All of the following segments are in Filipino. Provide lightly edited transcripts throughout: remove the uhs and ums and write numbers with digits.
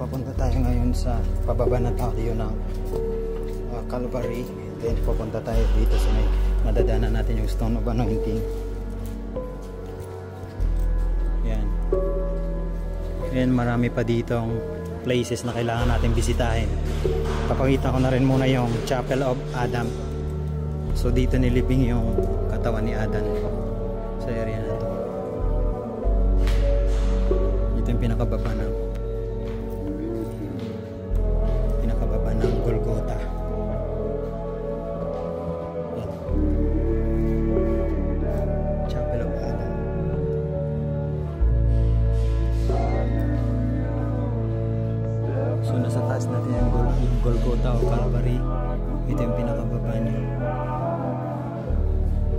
papunta tayo ngayon sa pababa na tayo ng Calvary. Then papunta tayo dito sa may madadaanan natin yung Stone of Anointing. Yan. And marami pa ditong places na kailangan natin bisitahin. Papakita ko na rin muna yung Chapel of Adam. So dito nilibing yung katawan ni Adam sa area na to. Ito yung pinakababa ng Golgotha. Yan. Chapel of Adam. So nasa taas natin yung Golgotha o Calvary. Ito yung pinakababa niya.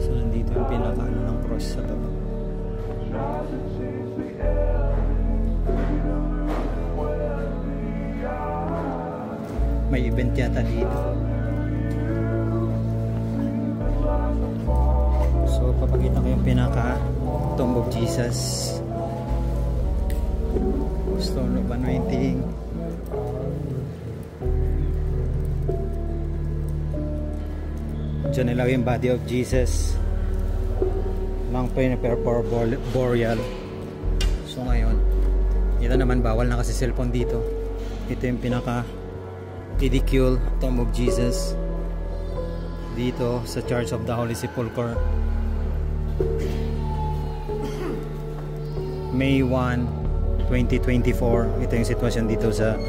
So nandito yung pinakaano ng cross sa baba. May event yata dito. So papakita ko yung pinaka Tomb of Jesus, Stone of Anointing. Diyan nilagay yung body of Jesus ng Juniper Boreal. So ngayon, ito naman bawal na kasi cellphone dito. Ito yung pinaka Pedicule Tomb of Jesus dito sa Church of the Holy Sepulchre. May 1, 2024. Ito yung sitwasyon dito sa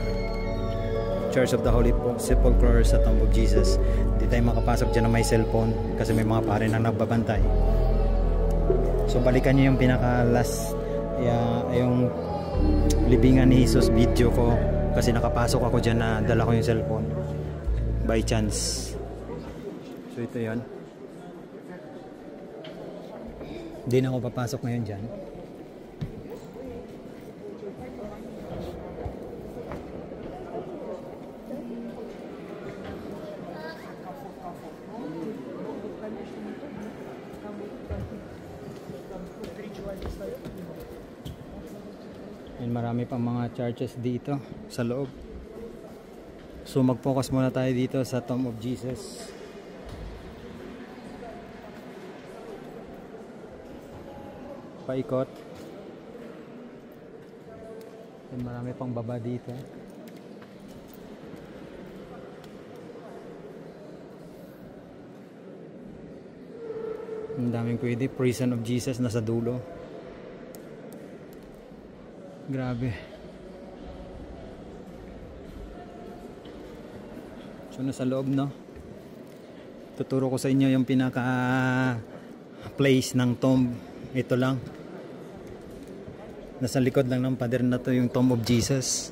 Church of the Holy Sepulchre sa Tomb of Jesus. Hindi tayo makapasok dyan na may cellphone kasi may mga pare na nagbabantay. So balikan nyo yung pinaka last yung libingan ni Jesus video ko kasi nakapasok ako dyan na dala ko yung cellphone by chance. So ito yon. Hindi na ako papasok ngayon dyan. And marami pang mga churches dito sa loob. So mag-focus muna tayo dito sa Tomb of Jesus. Paikot. And marami pang baba dito. Ang daming pwede. Prison of Jesus nasa dulo. Grabe. So nasa loob, no? Tuturo ko sa inyo yung pinaka place ng tomb. Ito lang. Nasa likod lang ng pader na to yung Tomb of Jesus.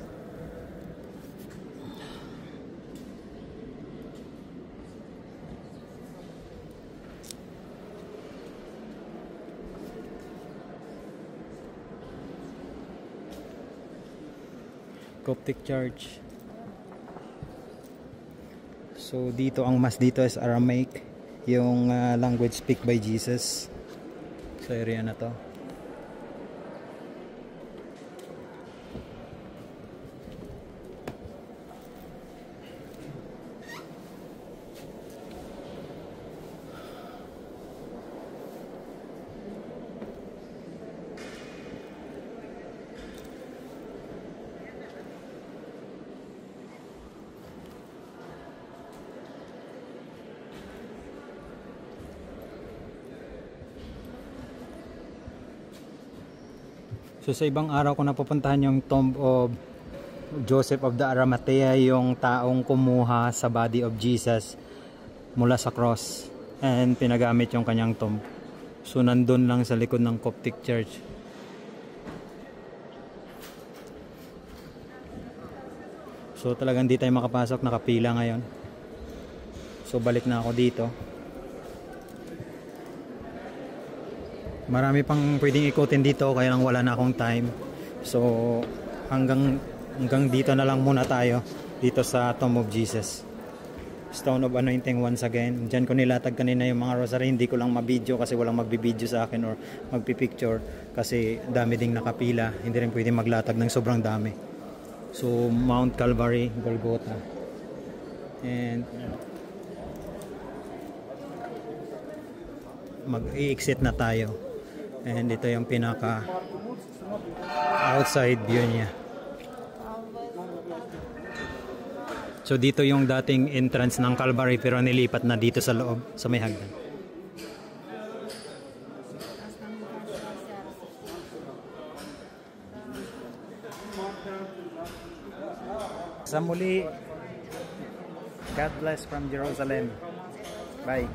Coptic Church. So dito ang mas dito is Aramaic, yung language speak by Jesus sa area na to. So sa ibang araw ko napupuntahan yung Tomb of Joseph of the Arimathea, yung taong kumuha sa body of Jesus mula sa cross and pinagamit yung kanyang tomb. So nandun lang sa likod ng Coptic Church. So talagang di tayo makapasok, nakapila ngayon. So balik na ako dito. Marami pang pwedeng ikutin dito kaya lang wala na akong time. So hanggang dito na lang muna tayo dito sa Tomb of Jesus, Stone of Anointing once again. Diyan ko nilatag kanina yung mga rosary. Hindi ko lang mabidyo kasi walang magbibidyo sa akin or magpipicture kasi dami ding nakapila. Hindi rin pwedeng maglatag ng sobrang dami. So Mount Calvary, Golgotha. And mag-i-exit na tayo. And ito yung pinaka outside view niya. So dito yung dating entrance ng Calvary pero nilipat na dito sa loob, sa may hagdan. Sa muli, God bless from Jerusalem. Bye.